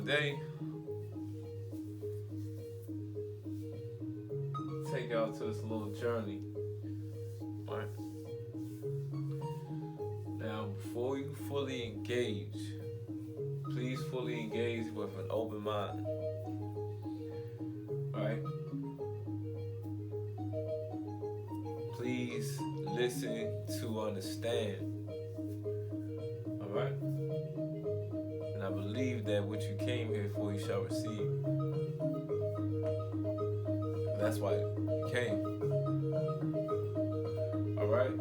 today, take y'all to this little journey. Right? Now, before you fully engage, please fully engage with an open mind. Right? Please listen to understand. Alright? And I believe that what you came here for, you shall receive. And that's why you came. Alright?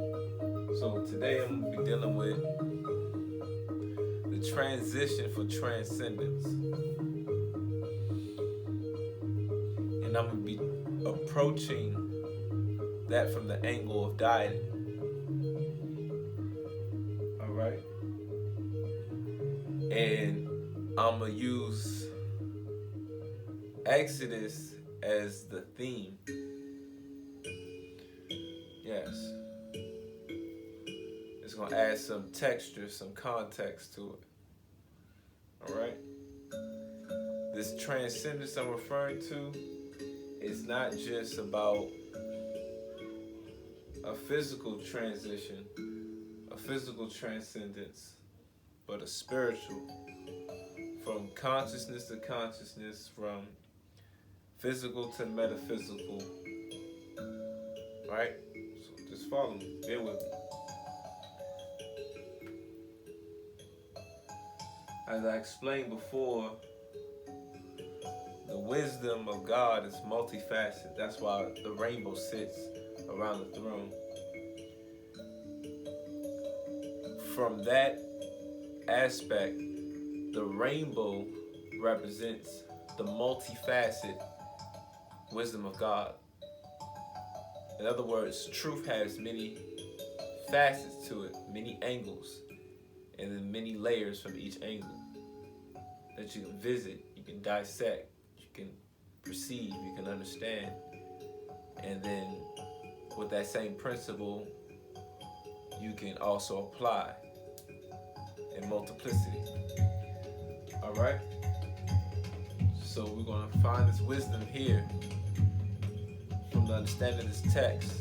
So today I'm going to be dealing with the transition for transcendence. And I'm going to be approaching that from the angle of dieting. Alright? And I'm going to use Exodus as the theme. Yes. It's going to add some texture, some context to it. Alright? This transcendence I'm referring to is not just about a physical transition, a physical transcendence, but a spiritual. From consciousness to consciousness, from physical to metaphysical. Right? So just follow me, bear with me. As I explained before, the wisdom of God is multifaceted. That's why the rainbow sits around the throne. From that aspect, the rainbow represents the multifaceted wisdom of God. In other words, truth has many facets to it, many angles, and then many layers from each angle that you can visit, you can dissect, you can perceive, you can understand. And then with that same principle, you can also apply in multiplicity. Alright? So we're going to find this wisdom here from the understanding of this text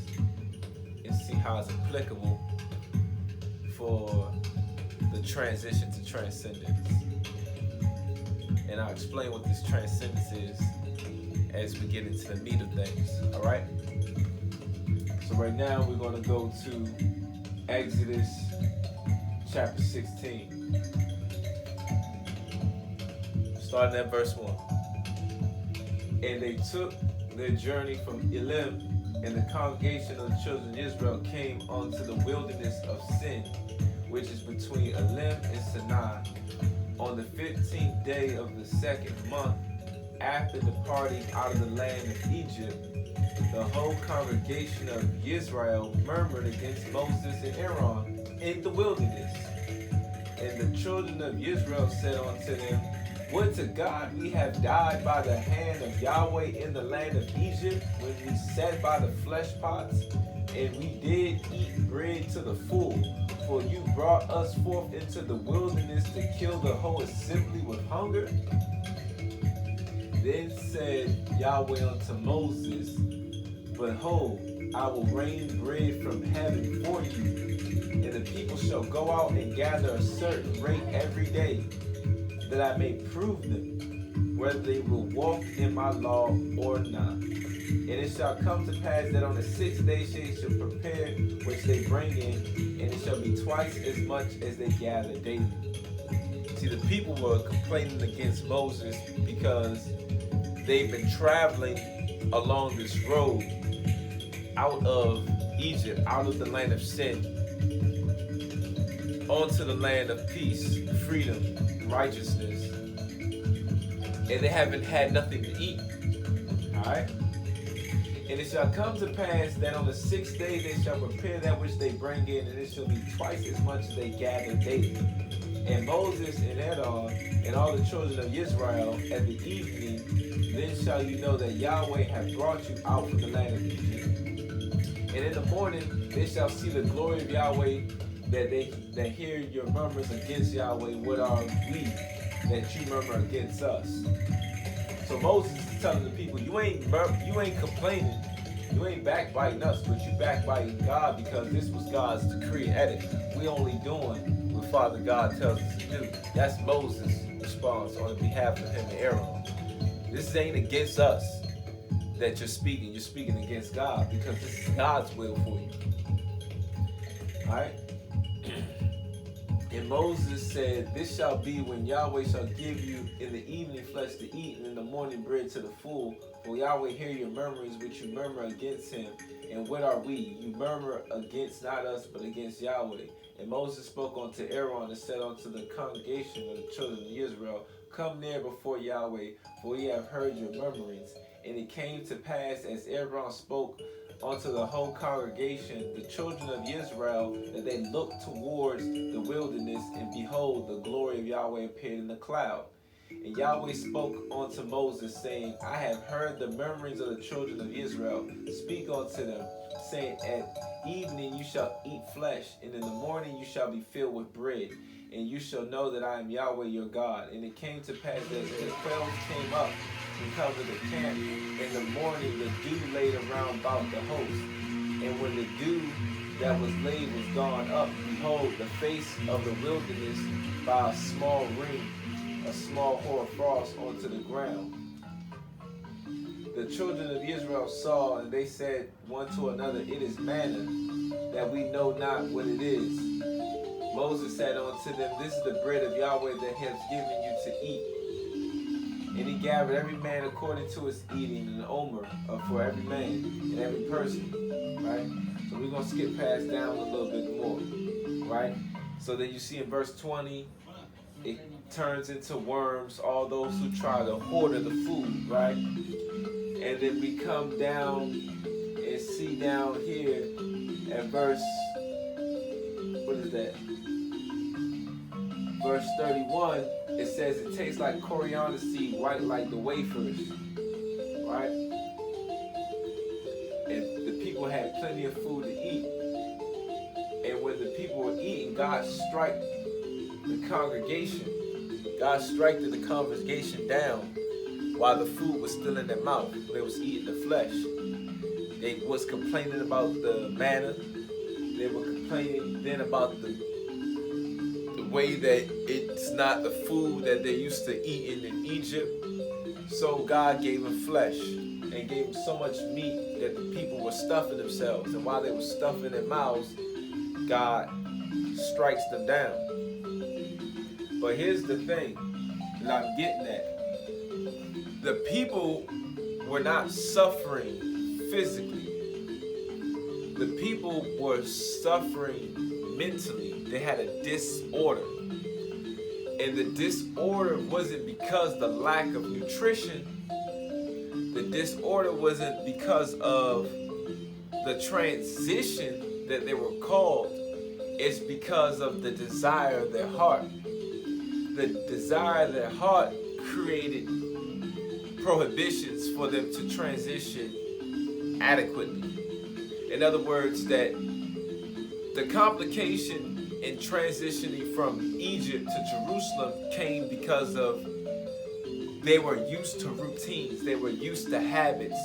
and see how it's applicable for the transition to transcendence. And I'll explain what this transcendence is as we get into the meat of things. Alright? So right now we're going to go to Exodus chapter 16. Starting at verse 1. And they took their journey from Elim, and the congregation of the children of Israel came unto the wilderness of Sin, which is between Elim and Sinai, on the 15th day of the second month, after departing out of the land of Egypt. The whole congregation of Israel murmured against Moses and Aaron in the wilderness. And the children of Israel said unto them, Would to God we have died by the hand of Yahweh in the land of Egypt, when we sat by the flesh pots, and we did eat bread to the full. For you brought us forth into the wilderness to kill the whole assembly with hunger. Then said Yahweh unto Moses, Behold, I will rain bread from heaven for you, and the people shall go out and gather a certain rate every day, that I may prove them, whether they will walk in my law or not. And it shall come to pass that on the 6th day they shall prepare which they bring in, and it shall be twice as much as they gather daily. See, the people were complaining against Moses because they've been traveling along this road out of Egypt, out of the land of sin, onto the land of peace, freedom, righteousness, and they haven't had nothing to eat. Alright? And it shall come to pass that on the 6th day they shall prepare that which they bring in, and it shall be twice as much as they gather daily. And Moses and Aaron and all the children of Israel at the evening, then shall you know that Yahweh hath brought you out from the land of Egypt. And in the morning they shall see the glory of Yahweh, that hear your murmurs against Yahweh. What are we? that you murmur against us. So Moses is telling the people, you ain't complaining, you ain't backbiting us, but you backbiting God, because this was God's decree and edit. We only doing what Father God tells us to do. That's Moses' response on behalf of him and Aaron. This ain't against us that you're speaking. You're speaking against God, because this is God's will for you. Alright? And Moses said, this shall be when Yahweh shall give you in the evening flesh to eat, and in the morning bread to the full. For Yahweh hear your murmurings which you murmur against him. And what are we? You murmur against not us, but against Yahweh. And Moses spoke unto Aaron and said unto the congregation of the children of Israel, come near before Yahweh, for ye have heard your murmurings. And it came to pass, as Aaron spoke unto the whole congregation, the children of Israel, that they looked towards the wilderness, and behold, the glory of Yahweh appeared in the cloud. And Yahweh spoke unto Moses, saying, I have heard the murmurings of the children of Israel. Speak unto them, saying, at evening you shall eat flesh, and in the morning you shall be filled with bread. And you shall know that I am Yahweh your God. And it came to pass that as the quails came up and covered the camp, in the morning the dew laid around about the host. And when the dew that was laid was gone up, behold, the face of the wilderness by a small ring, a small hoar frost onto the ground. The children of Israel saw, and they said one to another, it is manna, that we know not what it is. Moses said unto them, this is the bread of Yahweh that has given you to eat. And he gathered every man according to his eating, an omer for every man and every person. Right? So we're going to skip past down a little bit more. Right? So then you see in verse 20, it turns into worms, all those who try to hoard the food. Right? And then we come down and see down here at verse, what is that? Verse 31, it says it tastes like coriander seed, white like the wafers, right? And the people had plenty of food to eat. And when the people were eating, God struck the congregation. God struck the congregation down while the food was still in their mouth. They was eating the flesh. They was complaining about the manna. They were complaining then about the way that it's not the food that they used to eat in Egypt. So God gave them flesh and gave them so much meat that the people were stuffing themselves. And while they were stuffing their mouths, God strikes them down. But here's the thing that I'm getting at. The people were not suffering physically. The people were suffering mentally. They had a disorder. And the disorder wasn't because the lack of nutrition. The disorder wasn't because of the transition that they were called. It's because of the desire of their heart. The desire of their heart created prohibitions for them to transition adequately. In other words, that the complication in transitioning from Egypt to Jerusalem came because of they were used to routines, they were used to habits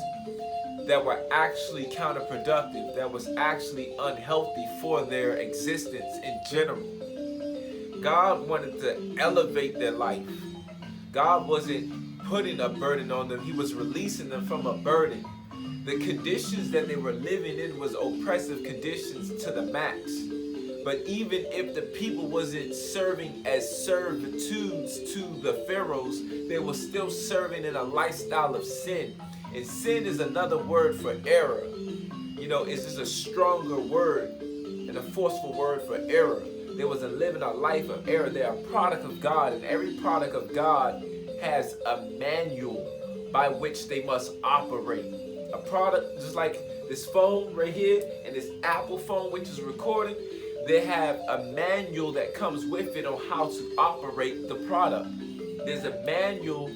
that were actually counterproductive, that was actually unhealthy for their existence in general. God wanted to elevate their life. God wasn't putting a burden on them, he was releasing them from a burden. The conditions that they were living in was oppressive conditions to the max. But even if the people wasn't serving as servitudes to the pharaohs, they were still serving in a lifestyle of sin. And sin is another word for error. You know, it's just a stronger word and a forceful word for error. They wasn't living a life of error. They're a product of God, and every product of God has a manual by which they must operate. A product, just like this phone right here and this Apple phone which is recording, they have a manual that comes with it on how to operate the product. There's a manual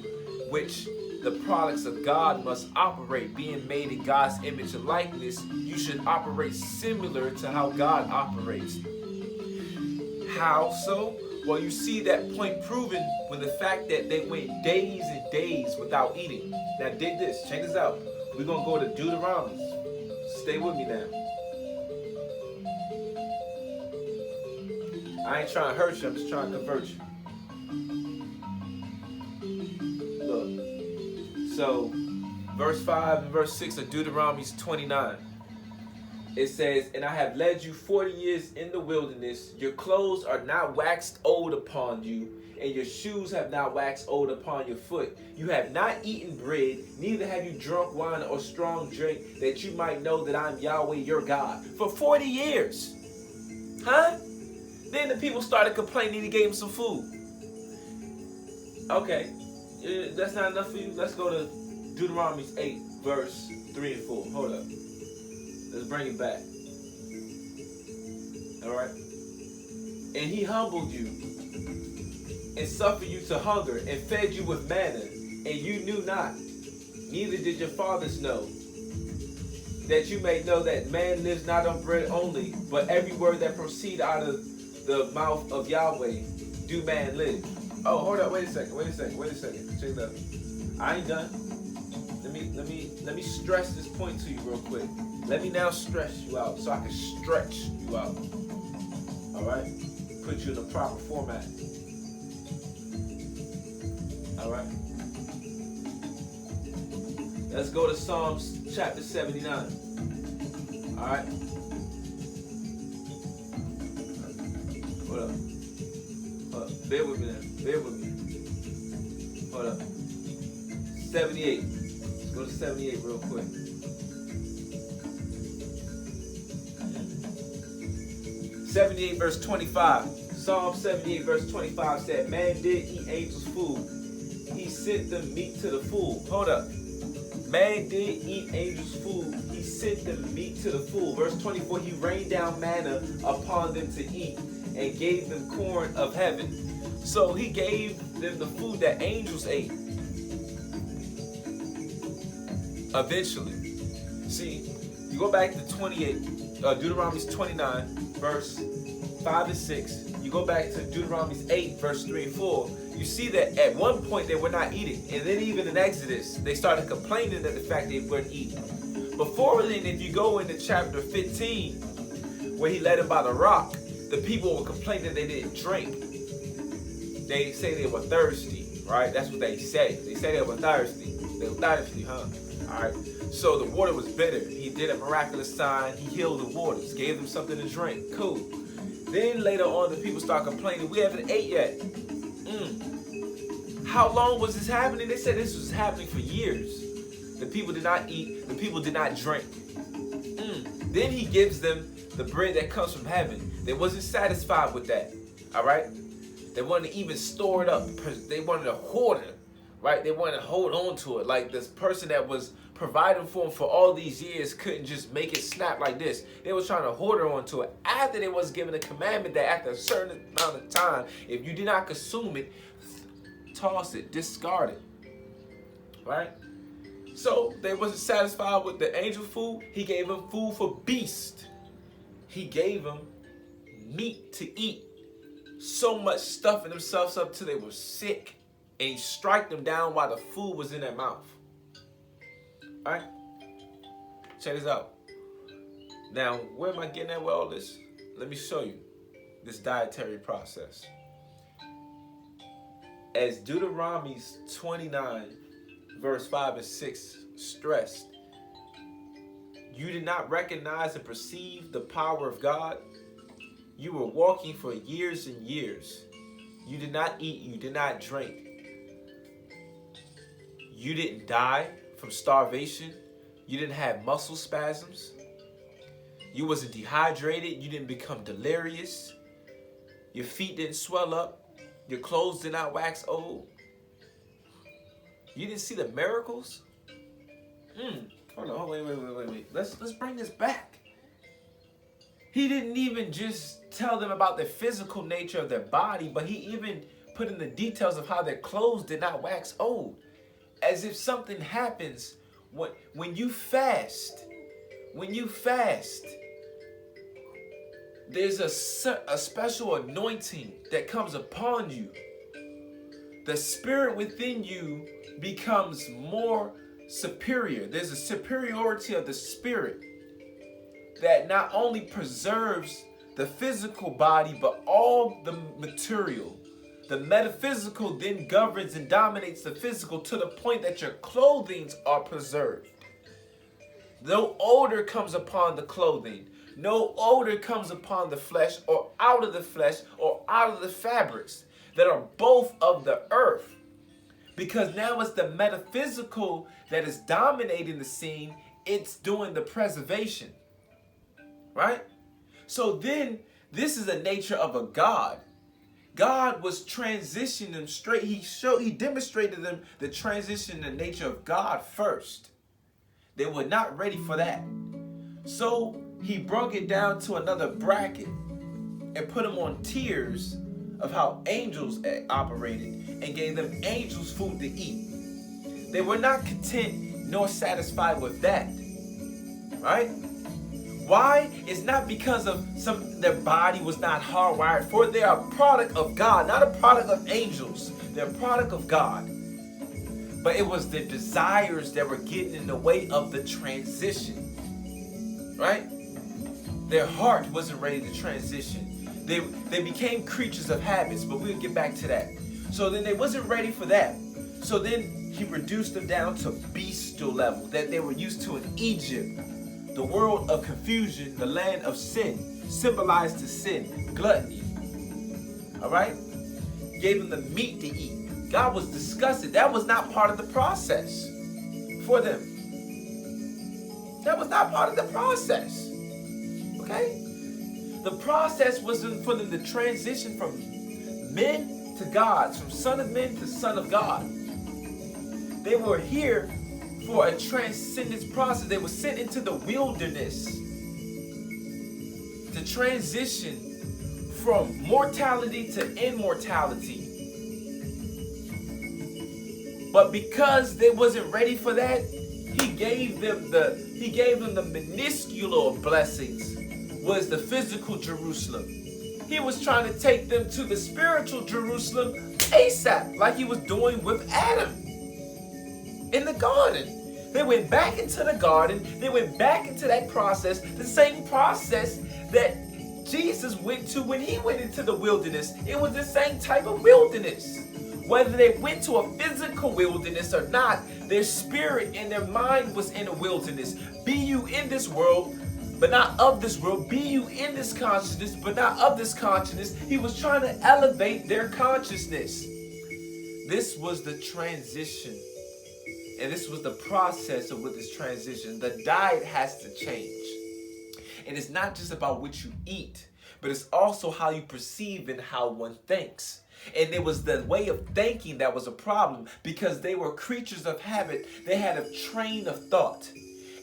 which the products of God must operate. Being made in God's image and likeness, you should operate similar to how God operates. How so? Well, you see that point proven when the fact that they went days and days without eating. Now dig this, check this out. We're going to go to Deuteronomy. Stay with me now. I ain't trying to hurt you, I'm just trying to convert you. Look, so verse 5 and verse 6 of Deuteronomy 29. It says, and I have led you 40 years in the wilderness. Your clothes are not waxed old upon you, and your shoes have not waxed old upon your foot. You have not eaten bread, neither have you drunk wine or strong drink, that you might know that I am Yahweh your God. For 40 years. Huh? Then the people started complaining. He gave them some food. Okay. That's not enough for you? Let's go to Deuteronomy 8, verse 3 and 4. Hold up. Let's bring it back. Alright? And he humbled you and suffered you to hunger and fed you with manna, and you knew not, neither did your fathers know, that you may know that man lives not on bread only, but every word that proceeds out of the mouth of Yahweh do man live. Oh, hold up, wait a second. Check it out. I ain't done. Let me stress this point to you real quick. Let me now stress you out so I can stretch you out. Alright? Put you in the proper format. Alright? Let's go to Psalms chapter 79. Alright? Hold up. Bear with me now. Bear with me. Hold up. 78. Let's go to 78 real quick. 78 verse 25. Psalm 78 verse 25 said, man did eat angels' food. He sent them meat to the full. Hold up. Man did eat angels' food. He sent them meat to the full. Verse 24, he rained down manna upon them to eat and gave them corn of heaven. So he gave them the food that angels ate. Eventually. See, you go back to 28, Deuteronomy 29, verse 5 and 6. You go back to Deuteronomy 8, verse 3 and 4. You see that at one point they were not eating. And then even in Exodus, they started complaining at the fact they weren't eating. Before then, if you go into chapter 15, where he led them by the rock, the people were complaining they didn't drink. They say they were thirsty, right? That's what they say. They say they were thirsty. They were thirsty, huh? All right. So the water was bitter. He did a miraculous sign. He healed the waters, gave them something to drink. Cool. Then later on, the people start complaining, we haven't ate yet. How long was this happening? They said this was happening for years. The people did not eat. The people did not drink. Then he gives them the bread that comes from heaven. They wasn't satisfied with that. All right? They wanted to even store it up. They wanted to hoard it. Right? They wanted to hold on to it. Like this person that was providing for them for all these years couldn't just make it snap like this. They was trying to hoard on to it after they was given a commandment that after a certain amount of time, if you did not consume it, toss it, discard it. Right? So they wasn't satisfied with the angel food. He gave them food for beasts. He gave them meat to eat. So much stuffing themselves up till they were sick. And he strike them down while the food was in their mouth. Alright? Check this out. Now, where am I getting at with all this? Let me show you this dietary process. As Deuteronomy 29, verse 5 and 6 stressed, you did not recognize and perceive the power of God. You were walking for years and years. You did not eat, you did not drink. You didn't die from starvation. You didn't have muscle spasms. You wasn't dehydrated. You didn't become delirious. Your feet didn't swell up. Your clothes did not wax old. You didn't see the miracles? Hold on, wait. Let's bring this back. He didn't even just tell them about the physical nature of their body, but he even put in the details of how their clothes did not wax old. As if something happens when you fast. When there's a special anointing that comes upon you. The spirit within you becomes more superior. There's a superiority of the spirit that not only preserves the physical body, but all the material. The metaphysical then governs and dominates the physical to the point that your clothing are preserved. No odor comes upon the clothing. No odor comes upon the flesh or out of the flesh or out of the fabrics that are both of the earth. Because now it's the metaphysical that is dominating the scene. It's doing the preservation. Right? So then, this is the nature of a God. God was transitioning them straight. He demonstrated them the transition in the nature of God first. They were not ready for that. So he broke it down to another bracket and put them on tiers of how angels operated and gave them angels food to eat. They were not content nor satisfied with that. Right? Why? It's not because of their body was not hardwired for it. They are a product of God, not a product of angels. They're a product of God. But it was their desires that were getting in the way of the transition. Right? Their heart wasn't ready to transition. They became creatures of habits, but we'll get back to that. So then they wasn't ready for that. So then he reduced them down to bestial level that they were used to in Egypt. The world of confusion, the land of sin, symbolized to sin, gluttony. All right? Gave them the meat to eat. God was disgusted. That was not part of the process for them. That was not part of the process. Okay? The process was for them to transition from men to gods, from son of men to son of God. They were here for a transcendence process. They were sent into the wilderness to transition from mortality to immortality. But because they wasn't ready for that, he gave them the minuscule of blessings, was the physical Jerusalem. He was trying to take them to the spiritual Jerusalem ASAP, like he was doing with Adam in the garden. They went back into the garden. They went back into that process, the same process that Jesus went to when he went into the wilderness. It was the same type of wilderness. Whether they went to a physical wilderness or not, their spirit and their mind was in a wilderness. Be you in this world, but not of this world. Be you in this consciousness, but not of this consciousness. He was trying to elevate their consciousness. This was the transition. And this was the process of with this transition. The diet has to change. And it's not just about what you eat, but it's also how you perceive and how one thinks. And it was the way of thinking that was a problem, because they were creatures of habit. They had a train of thought,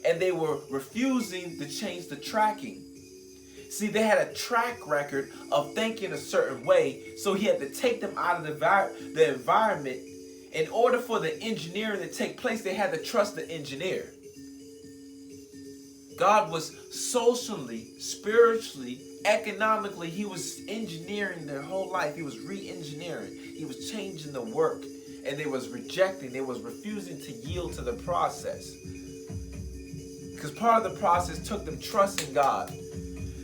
and they were refusing to change the tracking. See, they had a track record of thinking a certain way, so he had to take them out of the environment. In order for the engineering to take place, they had to trust the engineer. God was socially, spiritually, economically, he was engineering their whole life. He was re-engineering. He was changing the work. And they was rejecting. They was refusing to yield to the process. Because part of the process took them trusting God.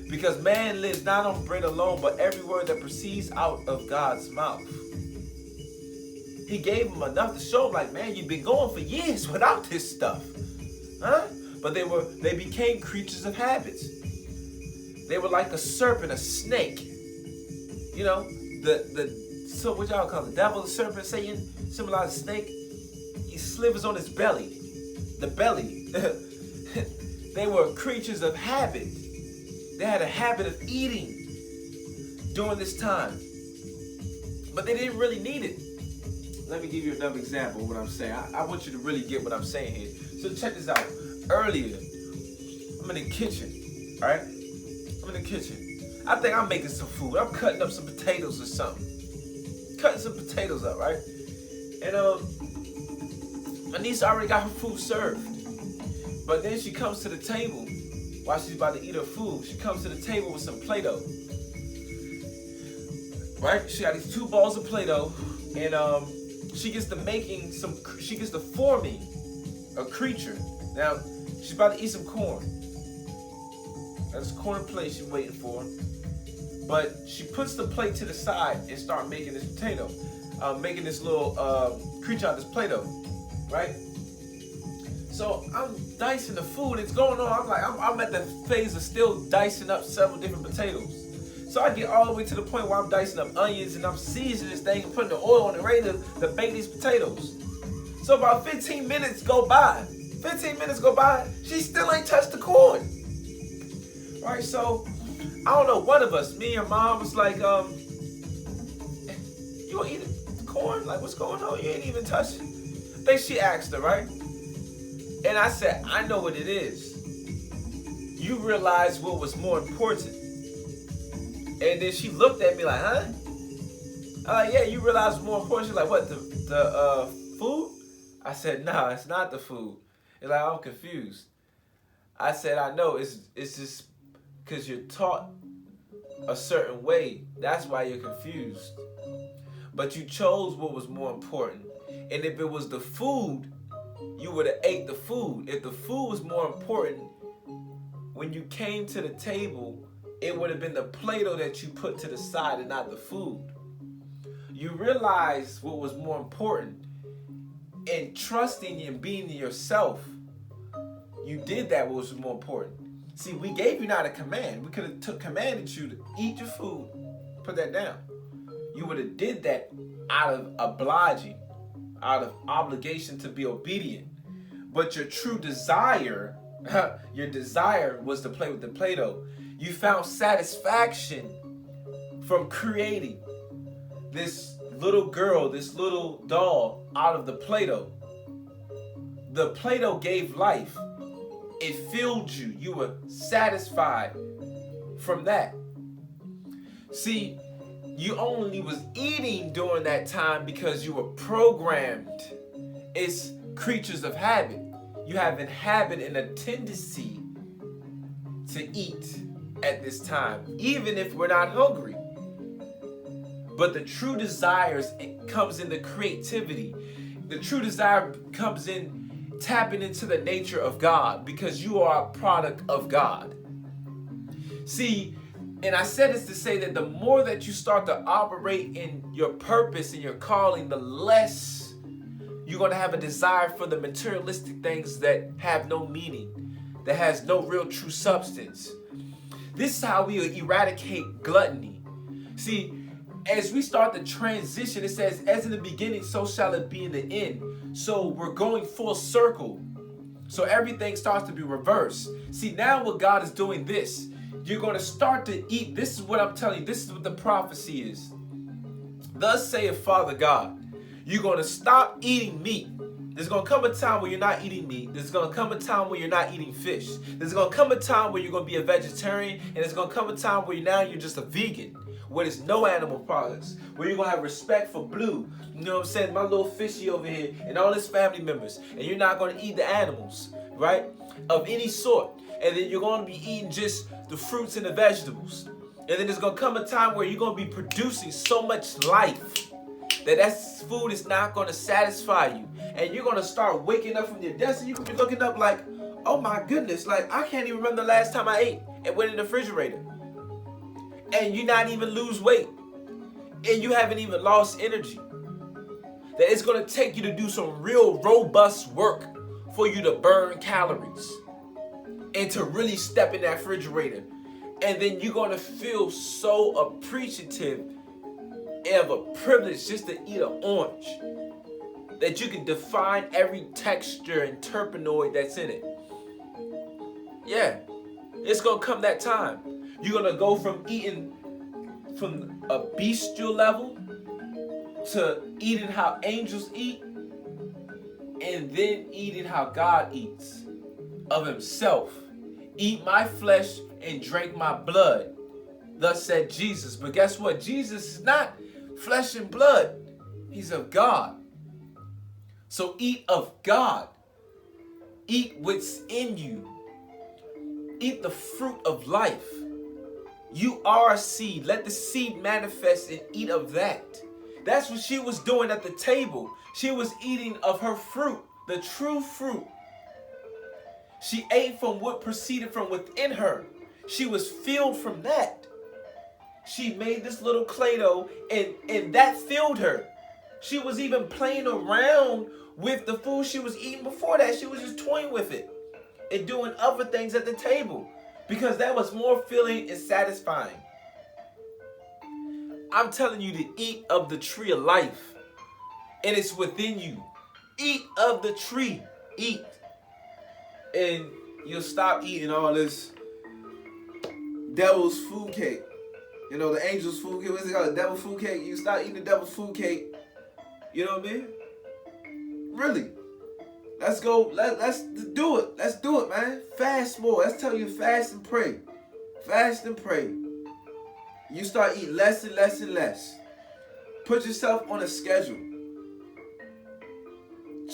Because man lives not on bread alone, but every word that proceeds out of God's mouth. He gave them enough to show them, like, man, you've been going for years without this stuff. Huh? But they became creatures of habits. They were like a serpent, a snake. You know, so what y'all call it? The devil, the serpent, Satan, symbolizes a snake. He slivers on his belly. The belly. They were creatures of habit. They had a habit of eating during this time. But they didn't really need it. Let me give you another example of what I'm saying. I want you to really get what I'm saying here. So check this out. Earlier, I'm in the kitchen, all right? I'm in the kitchen. I think I'm making some food. I'm cutting up some potatoes or something. Cutting some potatoes up, right? And my niece already got her food served. But then she comes to the table while she's about to eat her food, she comes to the table with some Play-Doh. Right? She got these 2 balls of Play-Doh, and she gets to forming a creature. Now, she's about to eat some corn. That's corn plate she's waiting for. But she puts the plate to the side and start making this potato. Making this little creature out of this Play-Doh. Right? So I'm dicing the food. It's going on. I'm at the phase of still dicing up several different potatoes. So I get all the way to the point where I'm dicing up onions and I'm seasoning this thing and putting the oil on it ready to bake these potatoes. So about 15 minutes go by. She still ain't touched the corn. Right? So I don't know, one of us, me or mom, was like, you gonna eat the corn? Like, what's going on? You ain't even touched it. I think she asked her, right? And I said, I know what it is. You realize what was more important. And then she looked at me like, huh? I'm like, yeah, you realize what's more important? She's like, what, the food? I said, no, it's not the food. It's like, I'm confused. I said, I know, it's just because you're taught a certain way. That's why you're confused. But you chose what was more important. And if it was the food, you would have ate the food. If the food was more important, when you came to the table, it would have been the Play-Doh that you put to the side and not the food. You realize what was more important. And trusting and being yourself, you did that what was more important. See, we gave you not a command. We could have commanded you to eat your food, put that down. You would have did that out of obliging, out of obligation to be obedient. But your true desire, your desire was to play with the Play-Doh. You found satisfaction from creating this little girl, this little doll out of the Play-Doh. The Play-Doh gave life. It filled you. You were satisfied from that. See, you only was eating during that time because you were programmed. It's creatures of habit. You have a habit and a tendency to eat at this time, even if we're not hungry. But the true desires, it comes in the creativity. The true desire comes in tapping into the nature of God, because you are a product of God. See, and I said this to say that the more that you start to operate in your purpose and your calling, the less you're going to have a desire for the materialistic things that have no meaning, that has no real true substance. This is how we eradicate gluttony. See, as we start the transition, it says, as in the beginning, so shall it be in the end. So we're going full circle. So everything starts to be reversed. See, now what God is doing this, you're going to start to eat. This is what I'm telling you. This is what the prophecy is. Thus saith Father God, you're going to stop eating meat. There's going to come a time where you're not eating meat. There's going to come a time where you're not eating fish. There's going to come a time where you're going to be a vegetarian. And there's going to come a time where now you're just a vegan, where there's no animal products, where you're going to have respect for Blue, you know what I'm saying, my little fishy over here, and all his family members, and you're not going to eat the animals, right, of any sort, and then you're going to be eating just the fruits and the vegetables, and then there's going to come a time where you're going to be producing so much life that food is not going to satisfy you, and you're going to start waking up from your desk, and you can be looking up like, oh my goodness, like I can't even remember the last time I ate and went in the refrigerator. And you not even lose weight. And you haven't even lost energy. That it's going to take you to do some real robust work for you to burn calories. And to really step in that refrigerator. And then you're going to feel so appreciative of a privilege just to eat an orange. That you can define every texture and terpenoid that's in it. Yeah. It's going to come that time. You're going to go from eating from a bestial level to eating how angels eat, and then eating how God eats of himself. Eat my flesh and drink my blood. Thus said Jesus. But guess what? Jesus is not flesh and blood. He's of God. So eat of God. Eat what's in you. Eat the fruit of life. You are a seed. Let the seed manifest and eat of that. That's what she was doing at the table. She was eating of her fruit, the true fruit. She ate from what proceeded from within her. She was filled from that. She made this little clay dough, and that filled her. She was even playing around with the food she was eating before that. She was just toying with it and doing other things at the table because that was more filling and satisfying. I'm telling you to eat of the tree of life, and it's within you. Eat of the tree. Eat. And you'll stop eating all this devil's food cake. You know, the angel's food cake. What's it called? The devil's food cake. You stop eating the devil's food cake. You know what I mean? Really. Let's go. Let's do it. Let's do it, man. Fast more. Let's tell you, fast and pray. Fast and pray. You start eating less and less and less. Put yourself on a schedule.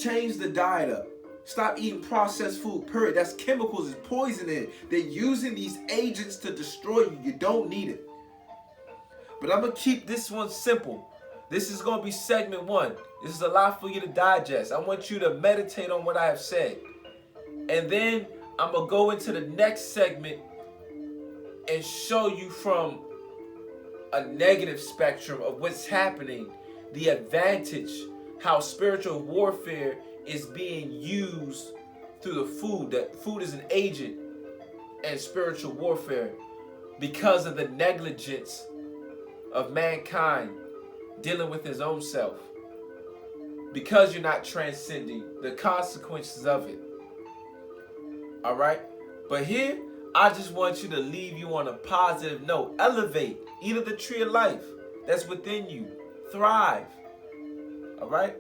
Change the diet up. Stop eating processed food, period. That's chemicals, it's poison in it. They're using these agents to destroy you. You don't need it. But I'm going to keep this one simple. This is going to be segment 1. This is a lot for you to digest. I want you to meditate on what I have said. And then I'm going to go into the next segment and show you from a negative spectrum of what's happening, the advantage, how spiritual warfare is being used through the food. That food is an agent in spiritual warfare because of the negligence of mankind dealing with his own self. Because you're not transcending the consequences of it. All right? But here, I just want you to leave you on a positive note. Elevate. Eat of the tree of life that's within you. Thrive. All right?